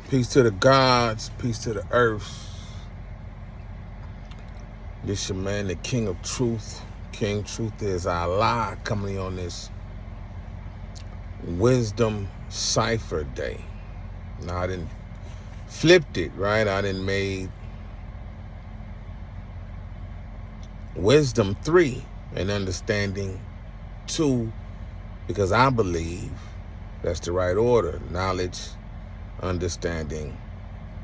Peace to the gods, peace to the earth. This your man, the King of Truth. King Truth is Allah, coming on this Wisdom Cipher Day. Now I didn't flipped it, right? I didn't made Wisdom 3 and Understanding 2, because I believe that's the right order. Knowledge, understanding,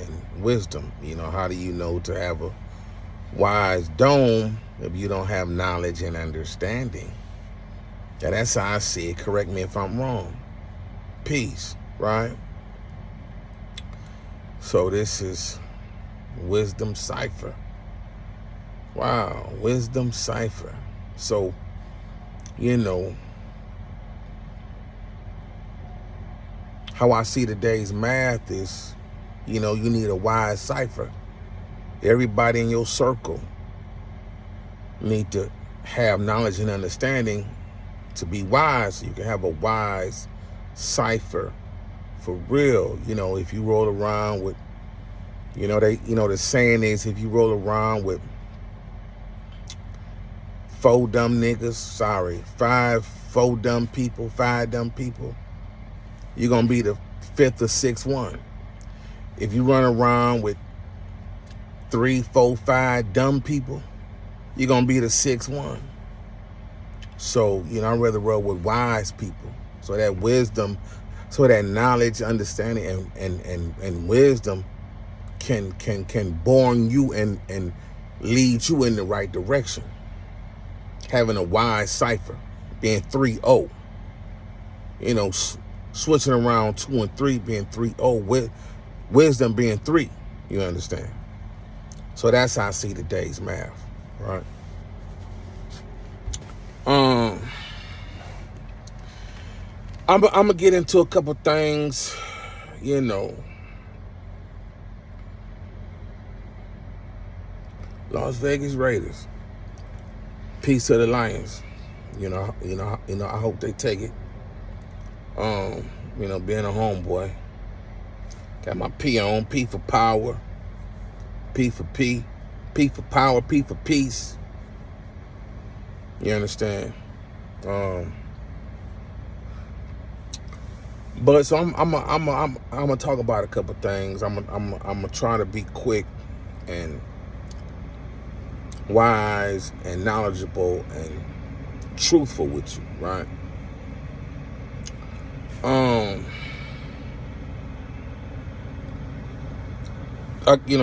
and wisdom. You know, how do you know to have a wise dome if you don't have knowledge and understanding? Yeah, that's how I see it. Correct me if I'm wrong. Peace, right? So this is Wisdom Cipher. Wow, Wisdom Cipher. So, you know, how I see today's math is, you know, you need a wise cipher. Everybody in your circle need to have knowledge and understanding to be wise. So you can have a wise cipher for real. You know, if you roll around with, the saying is, if you roll around with 4 dumb people, 5 dumb people, you're going to be the 5th or 6th one. If you run around with 3, 4, 5 dumb people, you're going to be the 6th one. So, you know, I'd rather roll with wise people. So that wisdom, so that knowledge, understanding, and wisdom can born you and lead you in the right direction. Having a wise cipher, being 3-0. You know, switching around 2 and 3, being 3-0, with wisdom being 3. You understand? So that's how I see today's math, right? I'm gonna get into a couple things, you know. Las Vegas Raiders. Peace to the Lions. You know, I hope they take it. You know, being a homeboy. Got my P on, P for power, P for power, P for peace. You understand? But so I'm gonna talk about a couple things. I'm gonna try to be quick and wise and knowledgeable and truthful with you, right?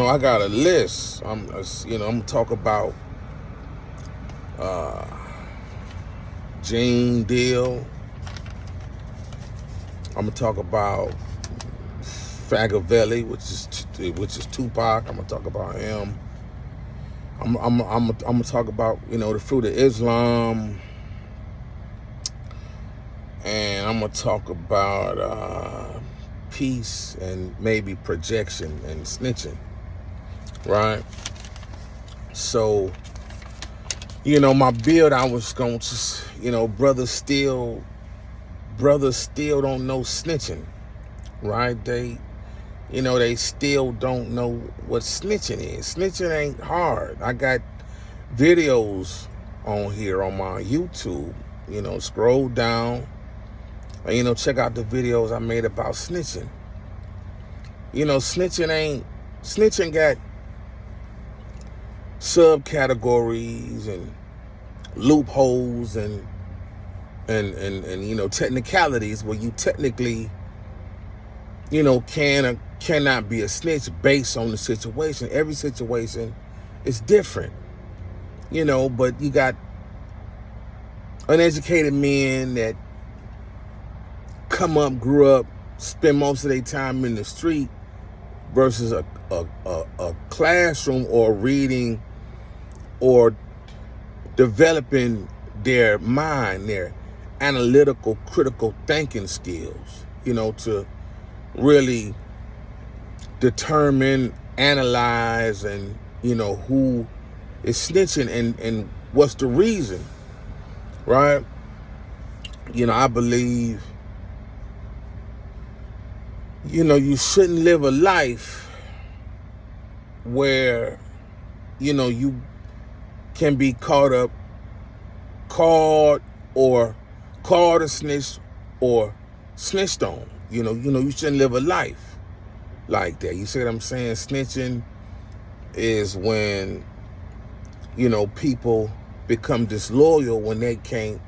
I got a list. I'm gonna talk about GeneDeal. I'm gonna talk about Fagavelli, which is Tupac. I'm gonna talk about him. I'm gonna talk about, the fruit of Islam, and I'm gonna talk about peace and maybe projection and snitching, right? So, my build, I was going to, brothers still don't know snitching, right? They still don't know what snitching is. Snitching ain't hard. I got videos on here on my YouTube. Scroll down and, check out the videos I made about snitching. Snitching got subcategories and loopholes and technicalities where you technically, can or cannot be a snitch based on the situation. Every situation is different, but you got uneducated men that grew up, spend most of their time in the street versus a classroom or reading or developing their mind, their analytical, critical thinking skills, to really determine, analyze, and, who is snitching and what's the reason, right? I believe You shouldn't live a life where, you can be called or called a snitch or snitched on. You shouldn't live a life like that. You see what I'm saying? Snitching is when, people become disloyal when they can't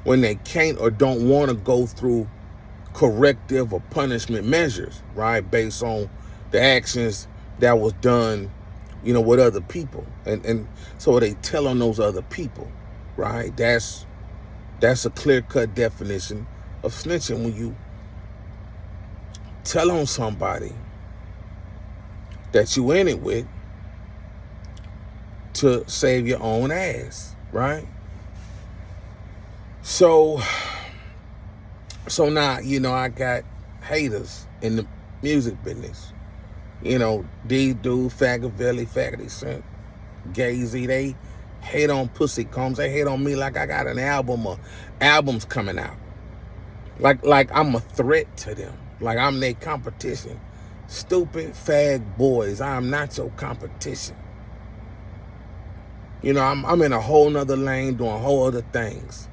or don't want to go through corrective or punishment measures, right? Based on the actions that was done, with other people. And so they tell on those other people, right? That's a clear-cut definition of snitching, when you tell on somebody that you in it with to save your own ass, right? So now, I got haters in the music business. These dudes, Fagavelli, Faggoty Sent, Gazy, they hate on Pussy Combs. They hate on me like I got an album or albums coming out. Like I'm a threat to them. Like I'm their competition. Stupid fag boys, I am not your competition. I'm in a whole nother lane doing whole other things.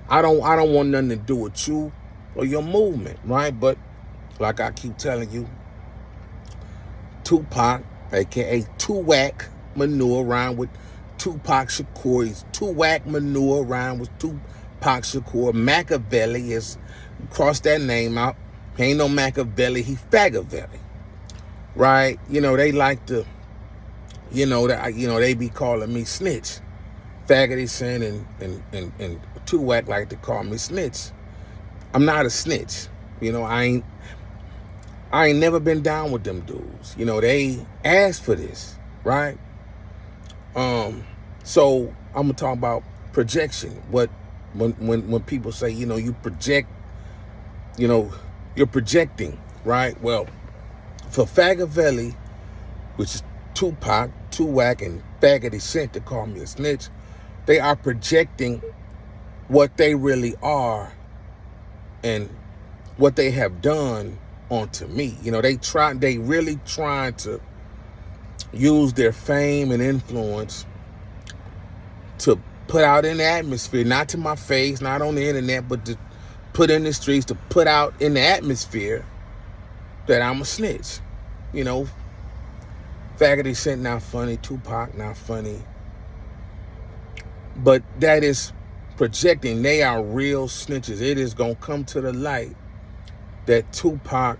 I don't want nothing to do with you or your movement, right? But like I keep telling you, Tupac, aka Tuwack Manure, rhyme with Tupac Shakur. He's Tuwack Manure, rhyme with Tupac Shakur. Machiavelli is, cross that name out. He ain't no Machiavelli, he Fagavelli, right? They like to, they be calling me Snitch. Faggoty Sin and Tuwack like to call me Snitch. I'm not a snitch. I ain't never been down with them dudes. They asked for this, right? So I'm gonna talk about projection. When people say, you project, you're projecting, right? Well, for Fagavelli, which is Tupac, Tuwack, and Faggoty Sent to call me a snitch, they are projecting what they really are and what they have done onto me. They really trying to use their fame and influence to put out in the atmosphere, not to my face, not on the internet, but to put in the streets, to put out in the atmosphere that I'm a snitch. Faggoty Sent not funny, Tupac not funny. But that is projecting. They are real snitches. It is going to come to the light that Tupac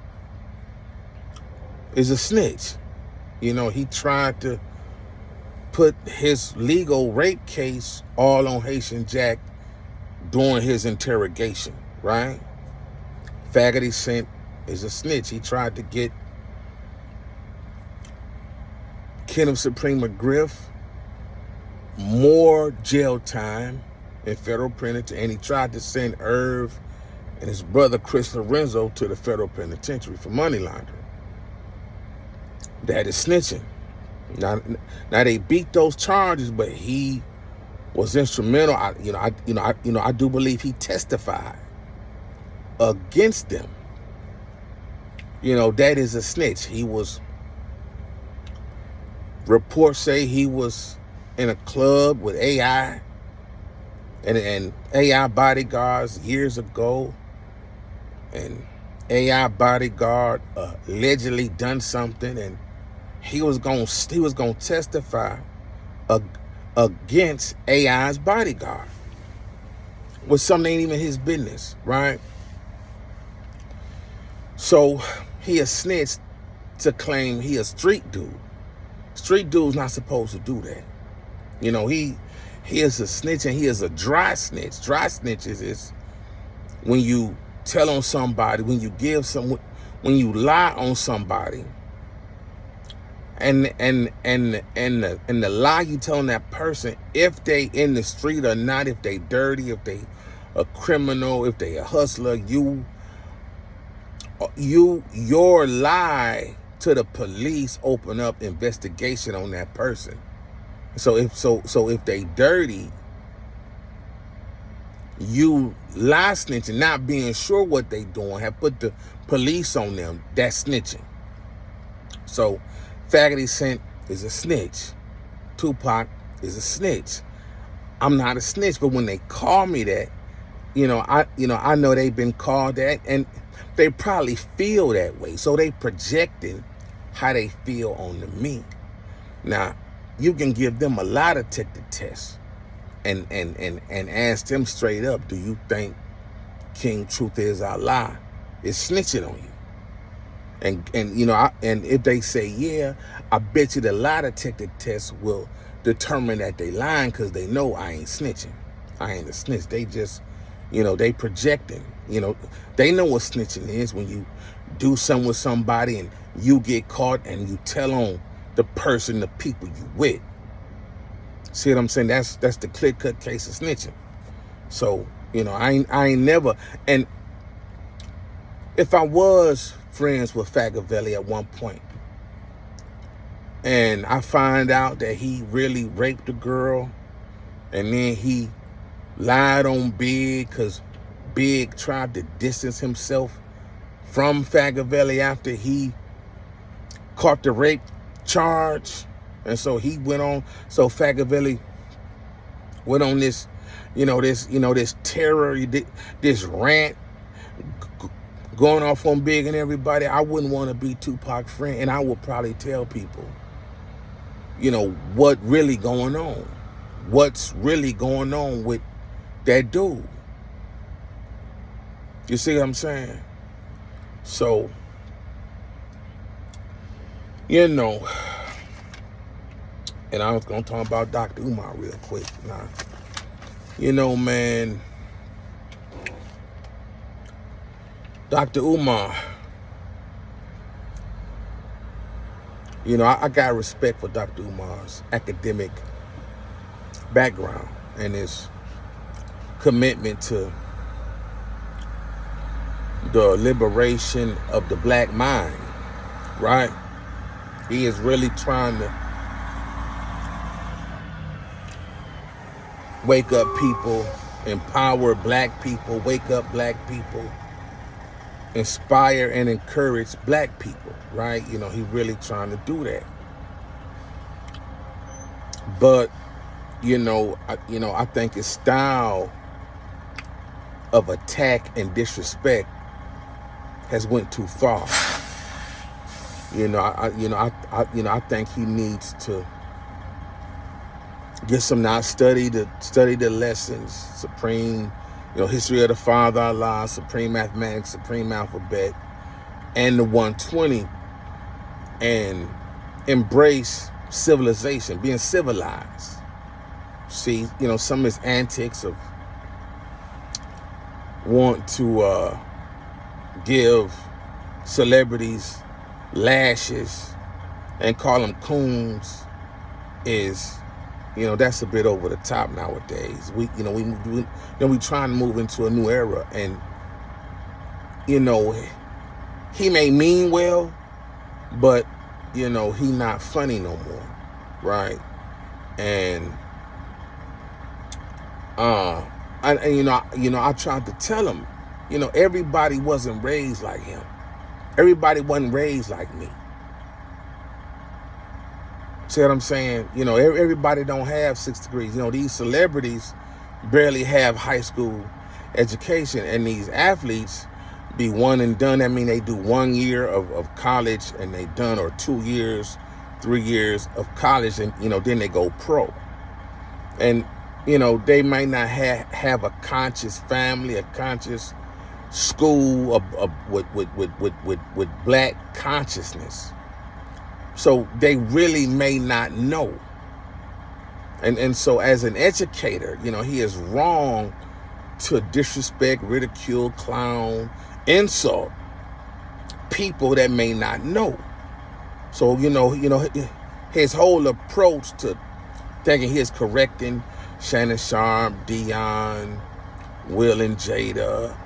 is a snitch. He tried to put his legal rape case all on Haitian Jack during his interrogation, right? Faggoty Sent is a snitch. He tried to get Kenneth Supreme McGriff more jail time in federal penitentiary, and he tried to send Irv and his brother Chris Lorenzo to the federal penitentiary for money laundering. That is snitching. Now they beat those charges, but he was instrumental. I do believe he testified against them. That is a snitch. He was, reports say he was in a club with AI and AI bodyguards years ago, and AI bodyguard allegedly done something, and he was gonna testify against AI's bodyguard with something ain't even his business, right? So he a snitch to claim he a street dude. Street dude's not supposed to do that. He is a snitch, and he is a dry snitch. Dry snitches is when you tell on somebody, when you lie on somebody, and the lie you tell on that person, if they in the street or not, if they dirty, if they a criminal, if they a hustler, your lie to the police open up investigation on that person. So if they dirty, you lie snitching, not being sure what they doing, have put the police on them, that's snitching. So Faggoty Sent is a snitch. Tupac is a snitch. I'm not a snitch, but when they call me that, I know they've been called that, and they probably feel that way. So they projecting how they feel onto me. Now, you can give them a lie detector test and ask them straight up, do you think King Truth is Allah is snitching on you? And if they say yeah, I bet you the lie detector test will determine that they lying, because they know I ain't snitching. I ain't a snitch. They just, they projecting. They know what snitching is, when you do something with somebody and you get caught and you tell on the person, the people you with. See what I'm saying? That's the clear-cut case of snitching. So, I ain't never, and if I was friends with Fagavelli at one point, and I find out that he really raped a girl, and then he lied on Big because Big tried to distance himself from Fagavelli after he caught the rape charge, and so he went on. So Fagavelli went on this, this terror, this rant, going off on Big and everybody. I wouldn't want to be Tupac's friend, and I would probably tell people, what really going on. What's really going on with that dude? You see what I'm saying? So, and I was going to talk about Dr. Umar real quick. Now, man, Dr. Umar, I got respect for Dr. Umar's academic background and his commitment to the liberation of the black mind, right? He is really trying to wake up people, empower black people, wake up black people, inspire and encourage black people, right? He really trying to do that. But, I think his style of attack and disrespect has went too far. I think he needs to get some study the lessons, supreme, history of the Father Allah, supreme mathematics, supreme alphabet, and the 120, and embrace civilization, being civilized. See, some of his antics of want to give celebrities lashes and call them coons is, that's a bit over the top nowadays. We trying to move into a new era, and he may mean well, but he not funny no more, right? And I tried to tell him, everybody wasn't raised like him. Everybody wasn't raised like me. See what I'm saying? Everybody don't have 6 degrees. These celebrities barely have high school education, and these athletes be one and done. I mean, they do 1 year of college and they done, or 2 years, 3 years of college, and then they go pro. And they might not have a conscious family, a conscious school with black consciousness. So they really may not know. And so as an educator, he is wrong to disrespect, ridicule, clown, insult people that may not know. So, his whole approach to thinking he is correcting Shannon Sharp, Dion, Will and Jada,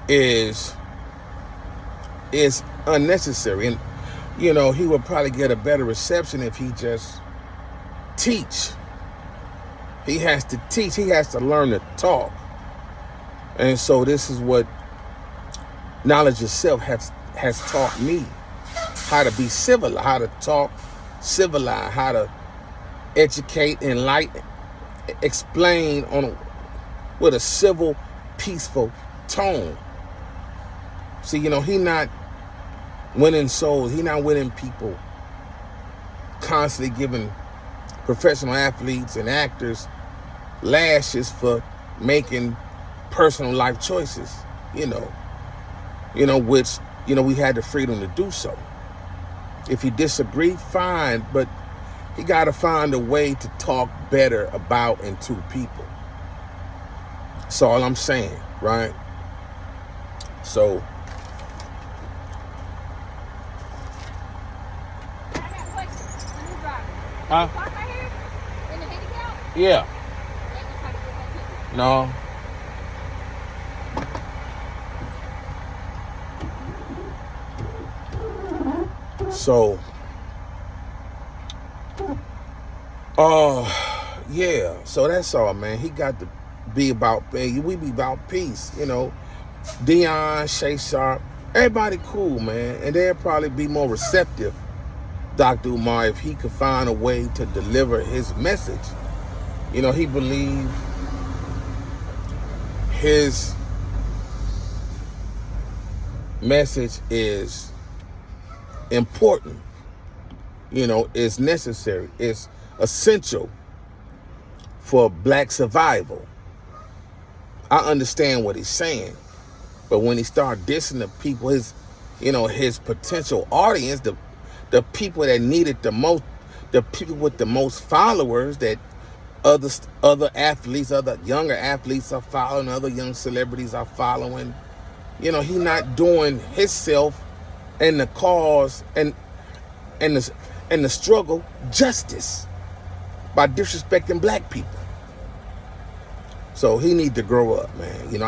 is unnecessary. And he would probably get a better reception if he just teach He has to teach. He has to learn to talk. And so this is what knowledge itself has taught me. How to be civilized, how to talk civilized, how to educate, enlighten, explain with a civil, peaceful tone. See, he not winning souls. He not winning people. Constantly giving professional athletes and actors lashes for making personal life choices. Which we had the freedom to do so. If you disagree, fine, but he got to find a way to talk better about and to people. That's all I'm saying, right? So, I got a question. When you driving? huh? Park right here? In the handicap? Yeah. They gonna try to get that ticket. No. So, yeah. So that's all, man. He got to be about, we be about peace, Dion, Shay Sharp, everybody cool, man. And they'll probably be more receptive, Dr. Umar, if he could find a way to deliver his message. He believed his message is important, is necessary, it's essential for black survival. I understand what he's saying, but when he started dissing the people, his potential audience, the people that needed the most, the people with the most followers that other athletes, other younger athletes are following, other young celebrities are following, he not doing himself and the cause and the struggle justice by disrespecting black people. So he need to grow up, man.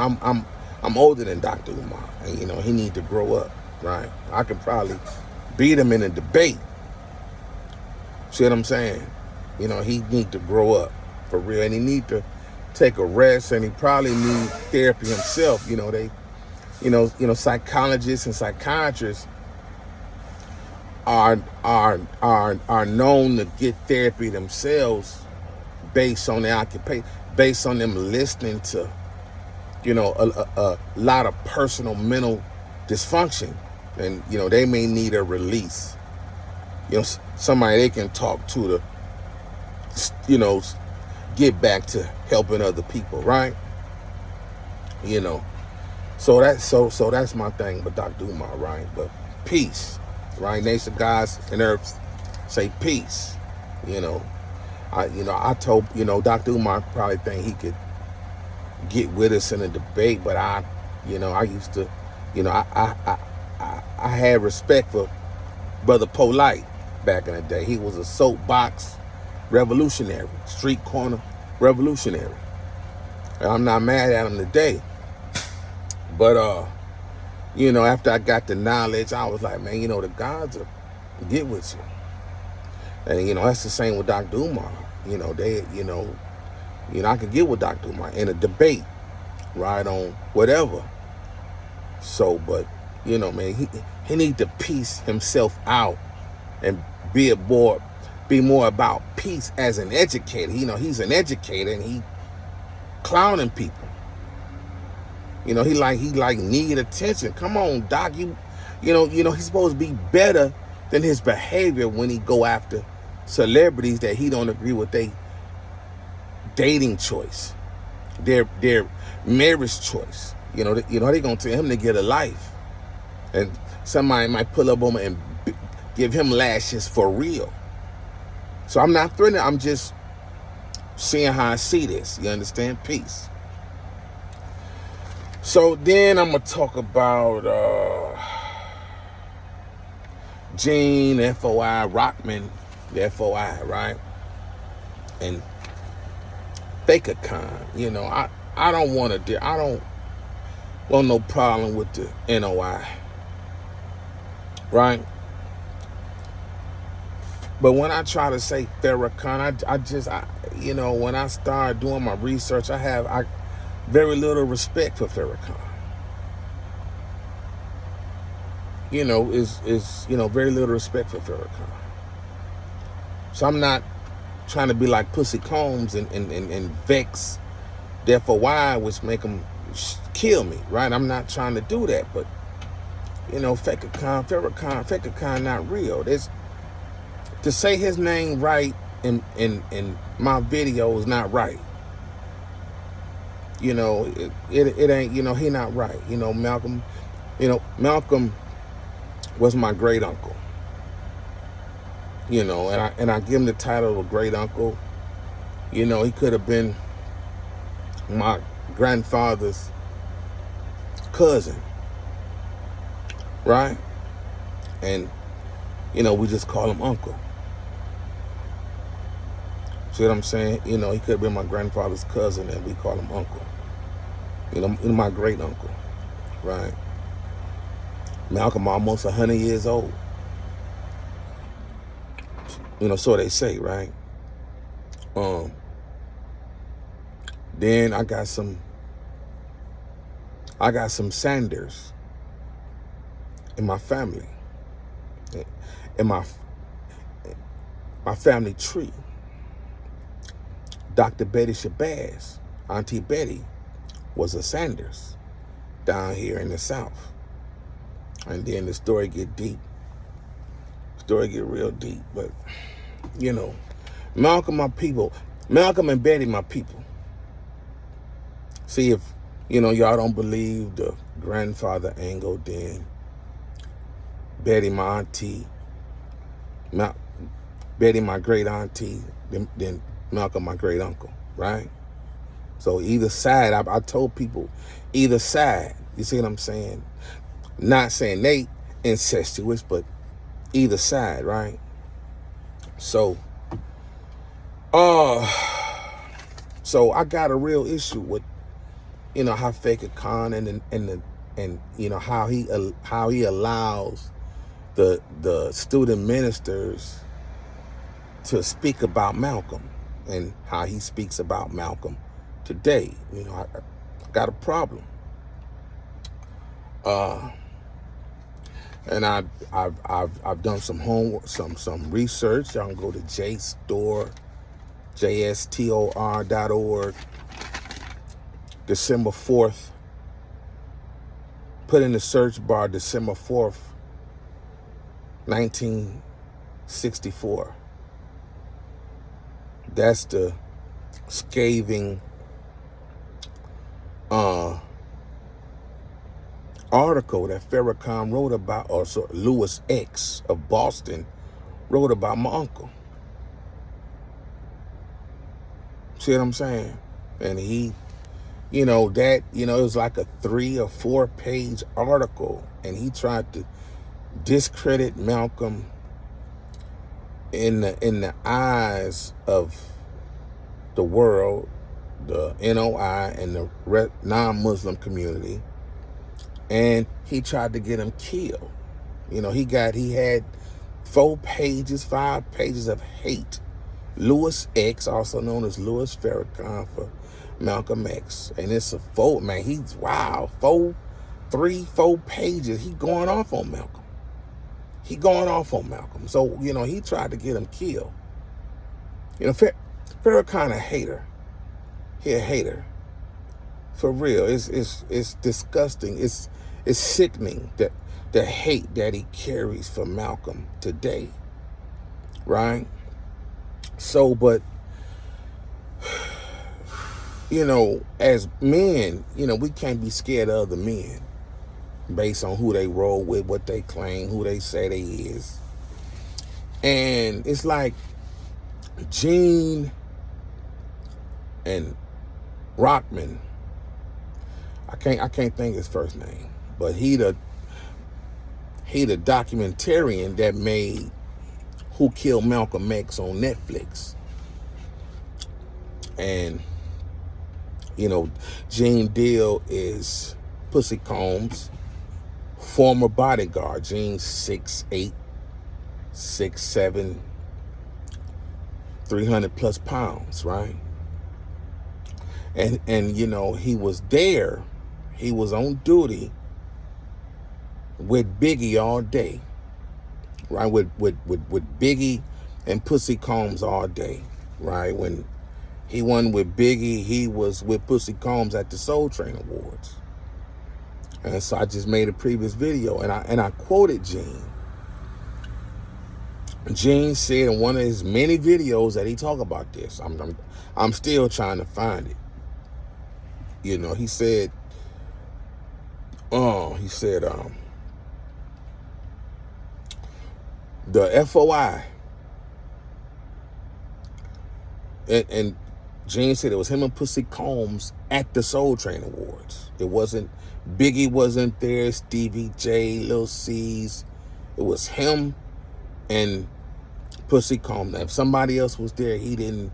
I'm older than Dr. Umar, and he need to grow up, right? I could probably beat him in a debate. See what I'm saying? He need to grow up for real, and he need to take a rest, and he probably need therapy himself. Psychologists and psychiatrists are known to get therapy themselves based on their occupation, based on them listening to, a lot of personal mental dysfunction, and they may need a release. Somebody they can talk to get back to helping other people, right? So that's my thing with Dr. Umar, right? But peace, right? Nation gods and earth say peace. I told Dr. Umar probably think he could get with us in a debate, but I used to, I had respect for Brother Polite back in the day. He was a soapbox revolutionary, street corner revolutionary. And I'm not mad at him today. But after I got the knowledge, I was like, man, the gods will get with you. And that's the same with Dr. Umar. I could get with Dr. Umar in a debate, right, on whatever. So, but man, he need to piece himself out and be more about peace as an educator. He's an educator and he clowning people. He need attention. Come on, Doc. He's supposed to be better than his behavior when he go after celebrities that he don't agree with their dating choice, their marriage choice. They gonna tell him to get a life, and somebody might pull up on him and give him lashes for real. So I'm not threatening. I'm just seeing how I see this. You understand? Peace. So then I'm gonna talk about Gene, F.O.I, Rahman, the F.O.I, right? And FakerCon. I don't want to. I don't want no problem with the NOI, right? But when I try to say Farrakhan, when I start doing my research, I very little respect for Farrakhan. Is very little respect for Farrakhan. So I'm not trying to be like Pussy Combs and vex the F.O.I, which make them kill me, right? I'm not trying to do that, but Farrakhan not real. To say his name right in my video is not right. It ain't. He not right. Malcolm. Malcolm was my great uncle. And I give him the title of great uncle. He could have been my grandfather's cousin, right? And we just call him uncle. See what I'm saying? He could have been my grandfather's cousin, and we call him uncle. My great uncle, right? Malcolm almost 100 years old. So they say, right? Then I got some Sanders in my family, in my family tree. Dr. Betty Shabazz, Auntie Betty, was a Sanders down here in the South. And then the story get deep. Story get real deep. But, Malcolm, my people. Malcolm and Betty, my people. See, if, y'all don't believe the grandfather angle, then Betty, my auntie, Betty, my great auntie, then Malcolm, my great uncle, right? So either side, I told people, either side, you see what I'm saying? Not saying they incestuous, but either side, right? So, so I got a real issue with, how Farrakhan and how he allows the student ministers to speak about Malcolm and how he speaks about Malcolm today. I got a problem. And I've done some homework, some research. Y'all can go to jstor.org, December 4th. Put in the search bar December 4th, 1964. That's the scathing article that Farrakhan wrote about, or Lewis X of Boston wrote about my uncle. See what I'm saying? And he, it was like a 3 or 4 page article, and he tried to discredit Malcolm in the eyes of the world, the NOI and the non-Muslim community. And he tried to get him killed. He had 5 pages of hate. Lewis X, also known as Louis Farrakhan for Malcolm X. And it's a 4 pages. He going off on Malcolm. So, he tried to get him killed. Farrakhan a hater. He a hater. For real. It's disgusting. It's sickening that the hate that he carries for Malcolm today. Right? So, but, as men, we can't be scared of other men based on who they roll with, what they claim, who they say they is. And it's like Gene and Rahman. I can't think his first name, but he the documentarian that made Who Killed Malcolm X on Netflix. And GeneDeal is Pussy Combs' former bodyguard. Gene's 6'8", 6'7", 300 plus pounds, right? And you know, he was there, he was on duty with Biggie all day, right? With Biggie and Pussy Combs all day, right? When he won with Biggie, he was with Pussy Combs at the Soul Train Awards. And so I just made a previous video, and I quoted Gene. Gene said in one of his many videos that he talked about this. I'm still trying to find it. You know, he said, the F.O.I. And Gene said it was him and Pussy Combs at the Soul Train Awards. It wasn't, Biggie wasn't there, Stevie J, Lil C's. It was him and Pussy Combs. Now, if somebody else was there, he didn't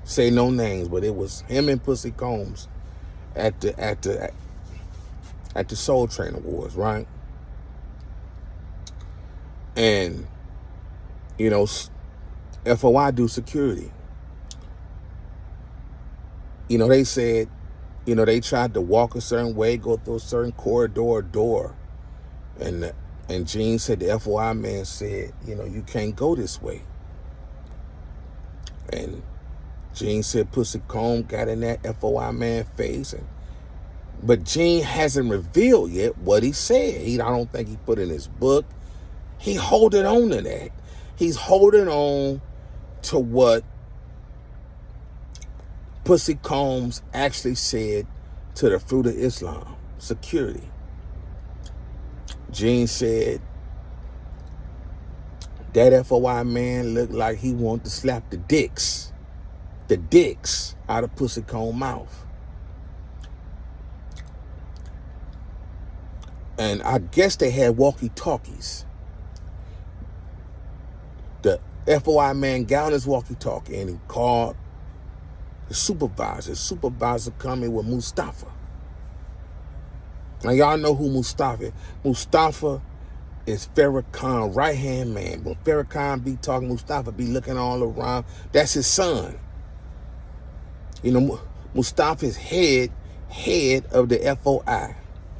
say no names, but it was him and Pussy Combs at the Soul Train Awards, right? And you know, F.O.I. do security. You know, they said, you know, they tried to walk a certain way, go through a certain corridor or door. And Gene said, the F.O.I. man said, you know, you can't go this way. And Gene said Pussy Comb got in that F.O.I. man face. But Gene hasn't revealed yet what he said. I don't think he put in his book. He holding on to that. He's holding on to what Pussy Combs actually said to the Fruit of Islam, security. Gene said that F.O.I. man looked like he wanted to slap the dicks out of Pussy Combs' mouth. And I guess they had walkie-talkies. The F.O.I. man got on his walkie-talkie and he called the supervisor. The supervisor come in with Mustafa. Now y'all know who Mustafa is. Mustafa is Farrakhan's right-hand man. When Farrakhan be talking, Mustafa be looking all around. That's his son. You know, Mustafa's head of the F.O.I.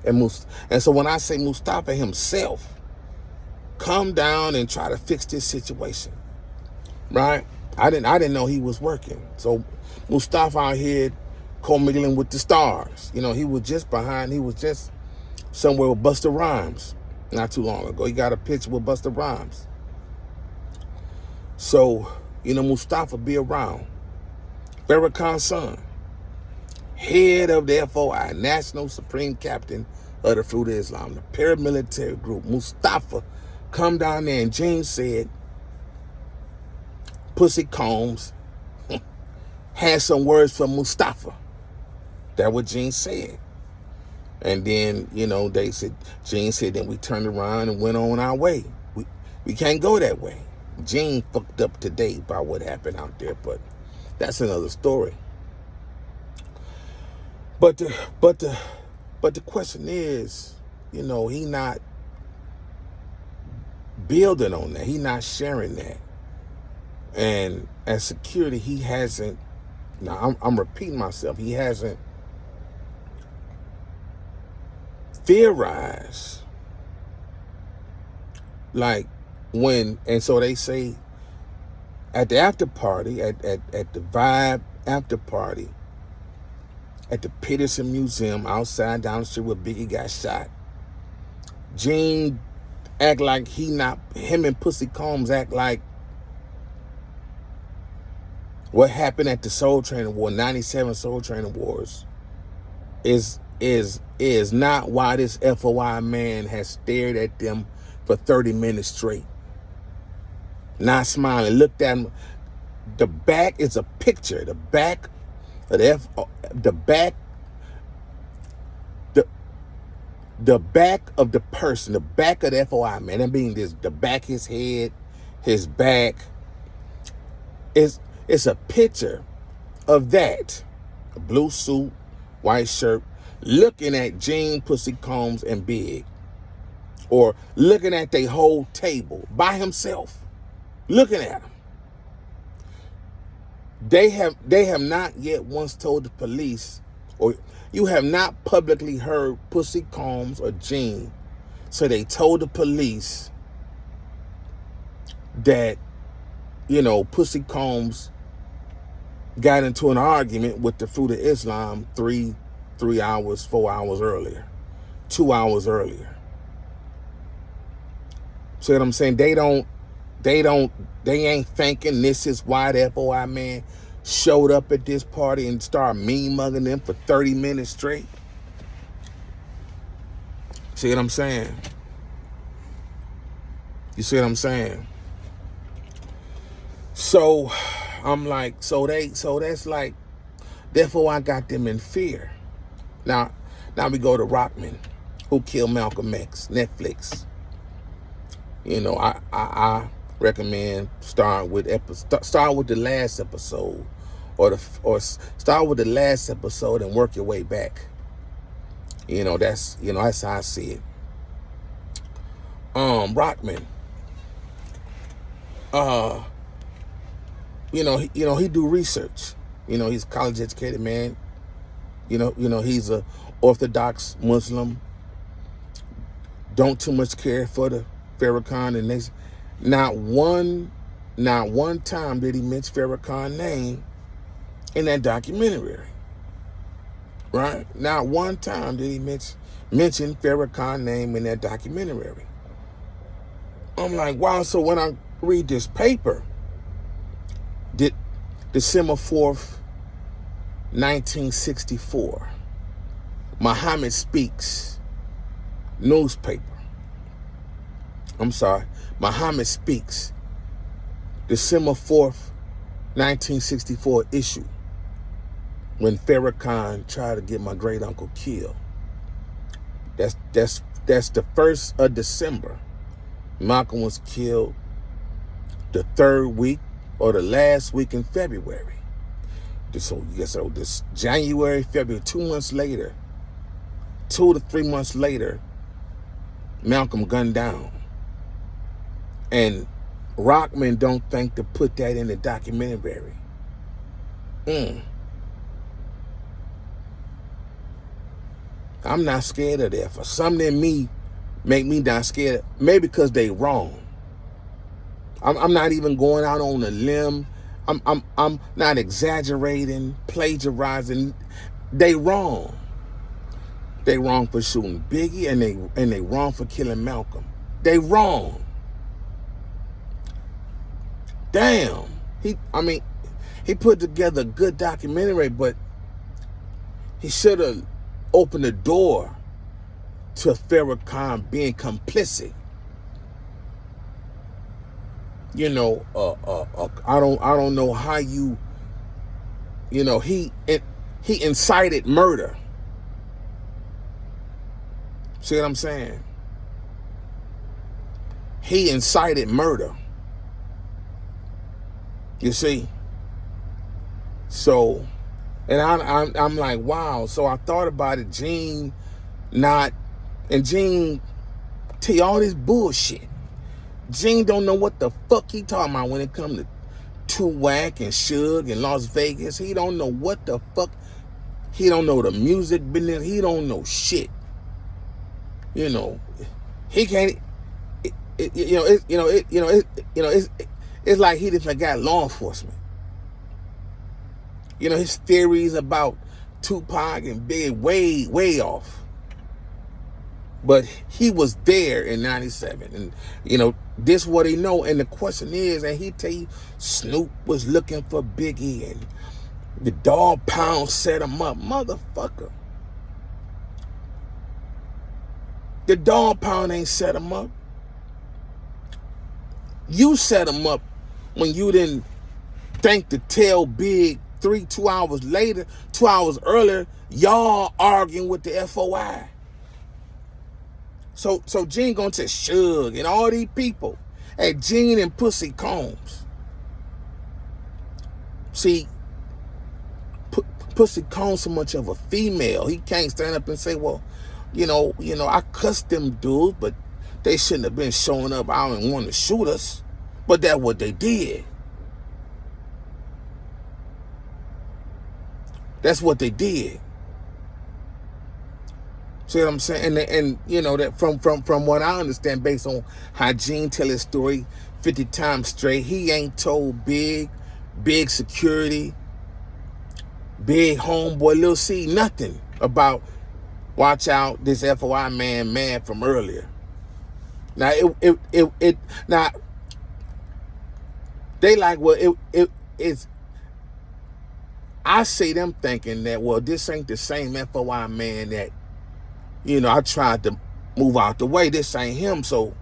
And so when I say Mustafa himself, come down and try to fix this situation, right? I didn't know he was working. So Mustafa out here commingling with the stars. You know, he was just somewhere with Busta Rhymes not too long ago. He got a picture with Busta Rhymes. So, you know, Mustafa be around. Farrakhan's son, head of the F.O.I., National Supreme Captain of the Fruit of Islam, the paramilitary group. Mustafa come down there, and Gene said Pussy Combs had some words from Mustafa. That's what Gene said. And then, you know, Gene said, then we turned around and went on our way. We can't go that way. Gene fucked up today by what happened out there, but that's another story. But the question is, you know, he not building on that. He not sharing that. And as security, he hasn't, now I'm repeating myself, he hasn't theorized like when, and so they say at the after party, at the Vibe after party, at the Peterson Museum outside down the street where Biggie got shot, Gene act like him and Pussy Combs act like what happened at the Soul Train Award, 97 Soul Train Awards, is not why this F.O.I. man has stared at them for 30 minutes straight. Not smiling, looked at him. The back is a picture. The back of the back of the person, the back of the F.O.I. man. I mean, the back, his head, his back. It's a picture of that. A blue suit, white shirt, looking at Gene, Pussy Combs, and Big. Or looking at their whole table by himself. Looking at them. They have not yet once told the police, or you have not publicly heard Pussy Combs or Gene. So they told the police that, Pussy Combs got into an argument with the Fruit of Islam 3 hours, 4 hours earlier, 2 hours earlier. See what I'm saying? They ain't thinking this is why the F.O.I man showed up at this party and started mean mugging them for 30 minutes straight. See what I'm saying? You see what I'm saying? So I'm like, so that's like, therefore I got them in fear. Now we go to Rahman, Who Killed Malcolm X, Netflix. I recommend start with the last episode, or start with the last episode and work your way back. That's how I see it. Rahman, he do research. He's a college educated man. He's a Orthodox Muslim. Don't too much care for the Farrakhan, and not one time did he mention Farrakhan's name in that documentary. Right? Not one time did he mention Farrakhan's name in that documentary. I'm like, wow. So when I read this paper, December 4th, 1964, Muhammad Speaks newspaper. Muhammad Speaks, December 4th, 1964 issue, when Farrakhan tried to get my great uncle killed. That's the 1st of December. Malcolm was killed the 3rd week or the last week in February. So this January, February, 2 months later, 2 to 3 months later, Malcolm gunned down. And Rahman don't think to put that in the documentary. I'm not scared of that. For something in me make me not scared. Maybe because they wrong. I'm not even going out on a limb. I'm not exaggerating, plagiarizing. They wrong. They wrong for shooting Biggie, and they wrong for killing Malcolm. They wrong. Damn. He put together a good documentary, but he should have opened the door to Farrakhan being complicit. I don't know how he incited murder. See what I'm saying? He incited murder. You see? So, and I'm like, wow. So I thought about it. Gene tell you all this bullshit. Gene don't know what the fuck he talking about when it comes to Tupac and Suge and Las Vegas. He don't know what the fuck. He don't know the music business. He don't know shit. He can't. It's like he just forgot law enforcement. His theories about Tupac and Big way off. But he was there in 97. And, this what he know. And the question is, and he tell you, Snoop was looking for Biggie and the Dog Pound set him up. Motherfucker. The Dog Pound ain't set him up. You set him up when you didn't think to tell Big 2 hours later, 2 hours earlier, y'all arguing with the F.O.I. So Gene gonna tell Suge and all these people at Gene and Pussy Combs. See, Pussy Combs so much of a female. He can't stand up and say, well, I cussed them dudes, but they shouldn't have been showing up out and wanting to shoot us. But that's what they did. That's what they did. See what I'm saying? And you know that from what I understand, based on how Gene tell his story 50 times straight, he ain't told big security, big homeboy, Lil C, nothing about watch out this F.O.I man from earlier. Now it now they like, well, it's, I see them thinking that, well, this ain't the same F.O.I man that, you know, I tried to move out the way. This ain't him. So,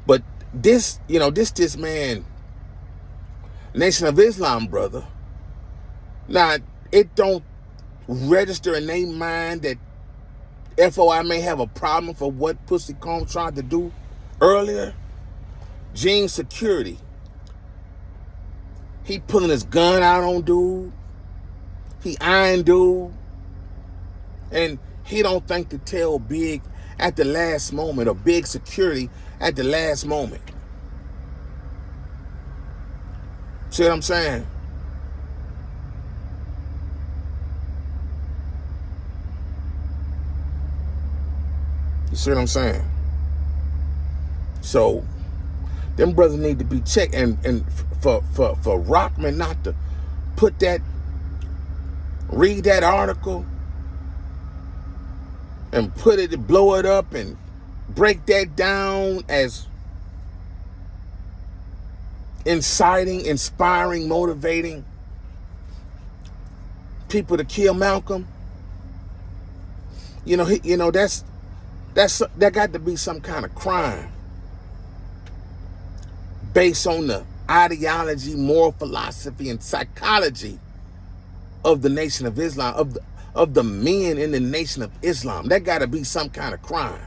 but this, you know, this man, Nation of Islam brother, now it don't register in their mind that F.O.I may have a problem for what Pussy Comb tried to do earlier. Gene security. He pulling his gun out on dude. He eyeing dude. And he don't think to tell Big at the last moment, or Big security at the last moment. See what I'm saying? You see what I'm saying? So them brothers need to be checked, and for Rahman not to put that, read that article and put it, blow it up and break that down as inciting, inspiring, motivating people to kill Malcolm. You know, that got to be some kind of crime based on the ideology, moral philosophy, and psychology of the Nation of Islam, of the men in the Nation of Islam. That got to be some kind of crime.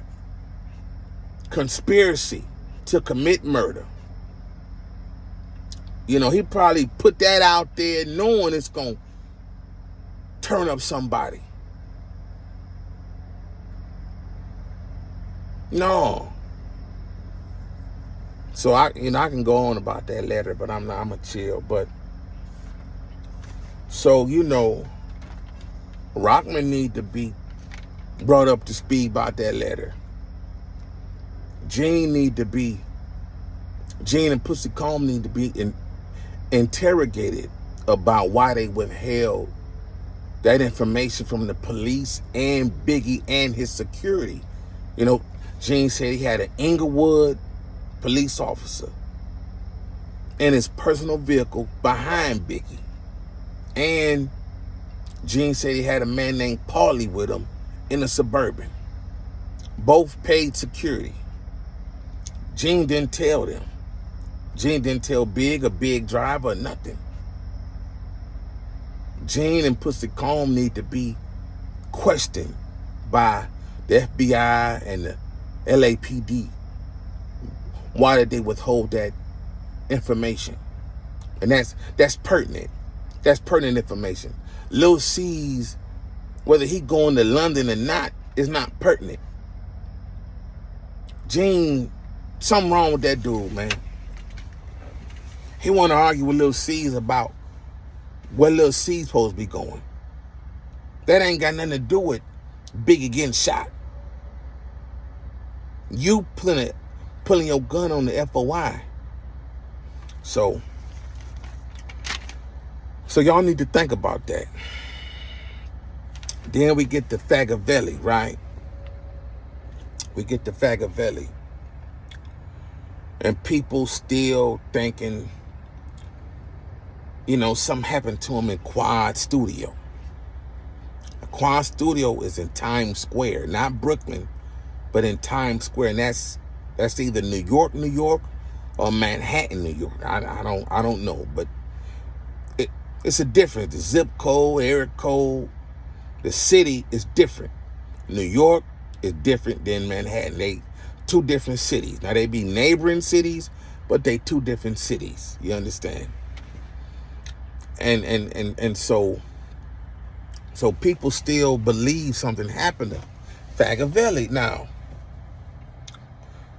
Conspiracy to commit murder. You know, he probably put that out there knowing it's going to turn up somebody. No. So I can go on about that letter, but I'm a chill. But so, you know, Rahman need to be brought up to speed about that letter. Gene and Pussy Comb need to be interrogated about why they withheld that information from the police and Biggie and his security. You know, Gene said he had an Inglewood police officer in his personal vehicle behind Biggie. And Gene said he had a man named Paulie with him in a Suburban. Both paid security. Gene didn't tell them. Gene didn't tell Big or Big Driver or nothing. Gene and Pussy Comb need to be questioned by the FBI and the LAPD. Why did they withhold that information? And that's pertinent. That's pertinent information. Lil C's, whether he going to London or not, is not pertinent. Gene, something wrong with that dude, man. He want to argue with Lil C's about where Lil C's supposed to be going. That ain't got nothing to do with Biggie getting shot. You pulling your gun on the F.O.I. So y'all need to think about that. Then we get to Fagavelli, right? We get to Fagavelli. And people still thinking, you know, something happened to him in Quad Studio. Quad Studio is in Times Square, not Brooklyn, but in Times Square. And that's either New York, or Manhattan, New York. I don't know, but it's a difference. The zip code, area code, the city is different. New York is different than Manhattan. They two different cities. Now they be neighboring cities, but they two different cities. You understand? And so people still believe something happened to Fagavelli. Now,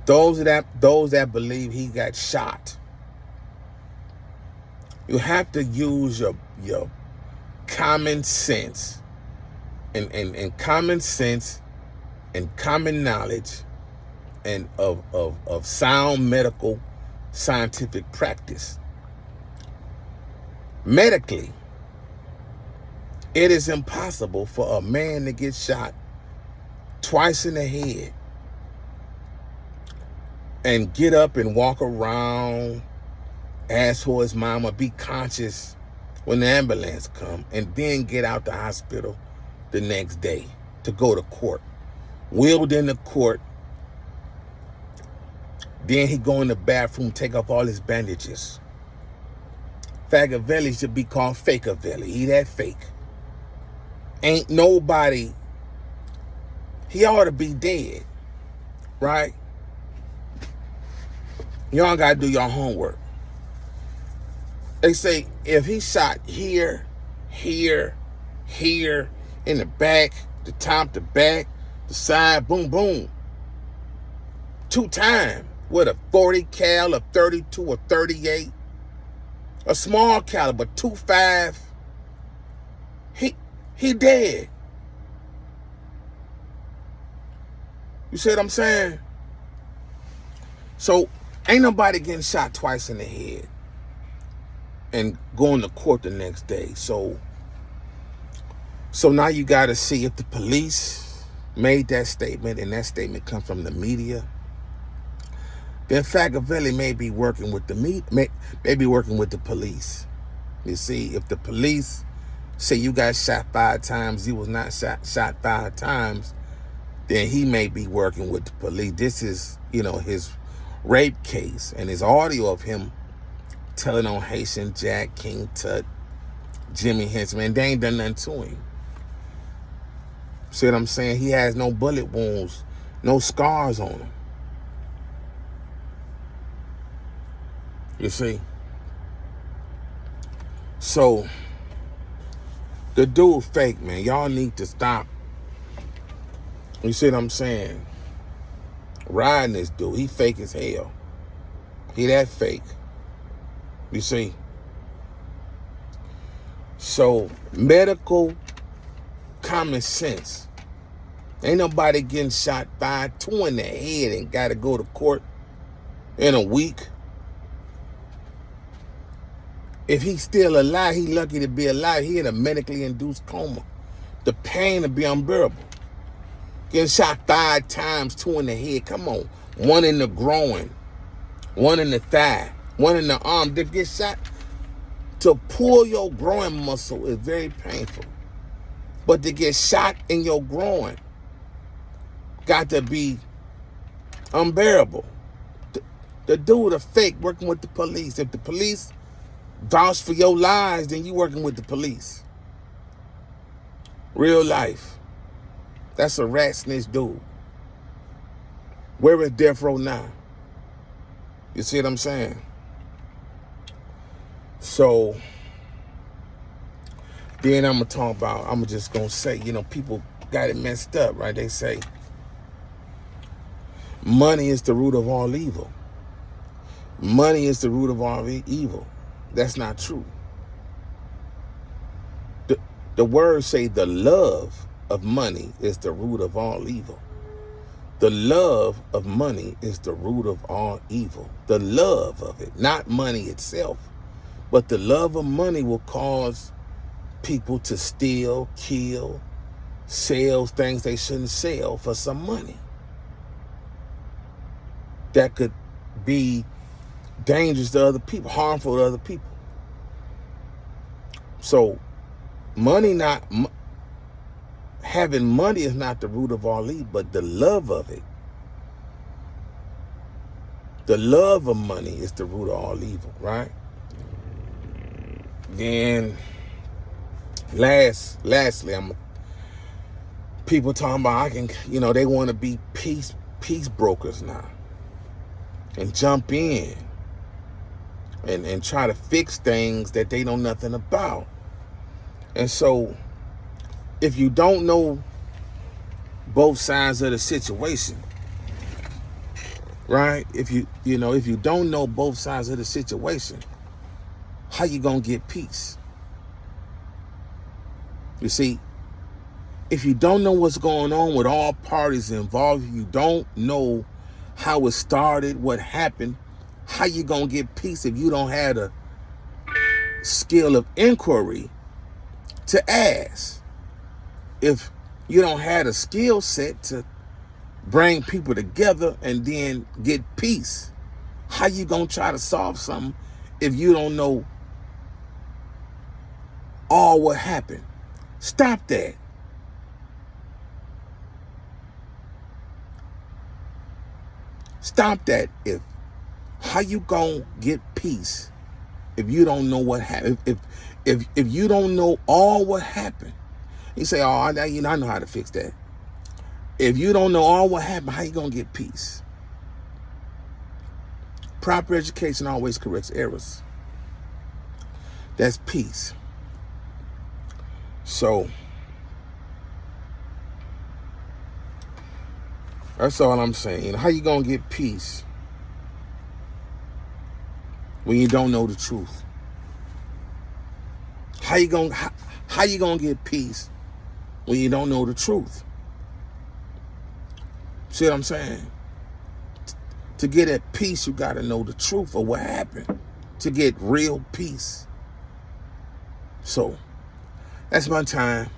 those that believe he got shot, you have to use your common sense and common sense and common knowledge and of sound medical scientific practice. Medically, it is impossible for a man to get shot twice in the head and get up and walk around, ask for his mama, be conscious when the ambulance come, and then get out the hospital the next day to go to court. Wheeled into court, then he go in the bathroom, take off all his bandages. Fagavelli should be called Fakeavelli. He that fake. Ain't nobody, he ought to be dead, right? Y'all gotta do your homework. They say if he shot here, here, here, in the back, the top, the back, the side, boom, boom, 2 times with a 40 cal, a 32, or 38, a small caliber, 2.5, he dead. You see what I'm saying? So ain't nobody getting shot twice in the head and going to court the next day. So now you got to see if the police made that statement and that statement come from the media. Then Fagavelli may be working with the may be working with the police. You see, if the police say you got shot 5 times, you was not shot 5 times, then he may be working with the police. This is, his rape case and his audio of him telling on Haitian Jack, King Tut, Jimmy Henchman. They ain't done nothing to him. See what I'm saying? He has no bullet wounds, no scars on him. You see? So, the dude fake, man. Y'all need to stop. You see what I'm saying? Riding this dude. He fake as hell. He that fake. You see? So, medical common sense. Ain't nobody getting shot 2 in the head and got to go to court in a week. If he's still alive, he lucky to be alive. He in a medically induced coma. The pain will be unbearable. Getting shot 5 times, 2 in the head. Come on. 1 in the groin, 1 in the thigh, 1 in the arm. To get shot, to pull your groin muscle is very painful. But to get shot in your groin got to be unbearable. The dude a fake working with the police. If the police vouch for your lies, then you working with the police. Real life. That's a rat snitch dude. Where is death row now? You see what I'm saying? So then I'm just going to say, people got it messed up, right? They say money is the root of all evil. Money is the root of all evil. That's not true. The words say the love of money is the root of all evil. The love of money is the root of all evil. The love of it, not money itself, but the love of money will cause people to steal, kill, sell things they shouldn't sell for some money. That could be dangerous to other people, harmful to other people. So having money is not the root of all evil, but the love of it. The love of money is the root of all evil, right? Then lastly, people talking about they want to be peace brokers now and jump in and try to fix things that they know nothing about. And so if you don't know both sides of the situation, right? If you don't know both sides of the situation, how you gonna get peace? You see, if you don't know what's going on with all parties involved, you don't know how it started, what happened, how you gonna get peace if you don't have a skill of inquiry to ask? If you don't have a skill set to bring people together and then get peace, how you gonna try to solve something if you don't know all what happened? Stop that. Stop that. How you gonna get peace if you don't know what happened? If you don't know all what happened, you say, "Oh, I know how to fix that." If you don't know all what happened, how you gonna get peace? Proper education always corrects errors. That's peace. So that's all I'm saying. How you gonna get peace when you don't know the truth? How you gonna get peace when you don't know the truth? See what I'm saying? To get at peace, you gotta know the truth of what happened to get real peace. So that's my time.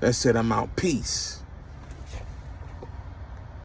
That's it. I'm out. Peace.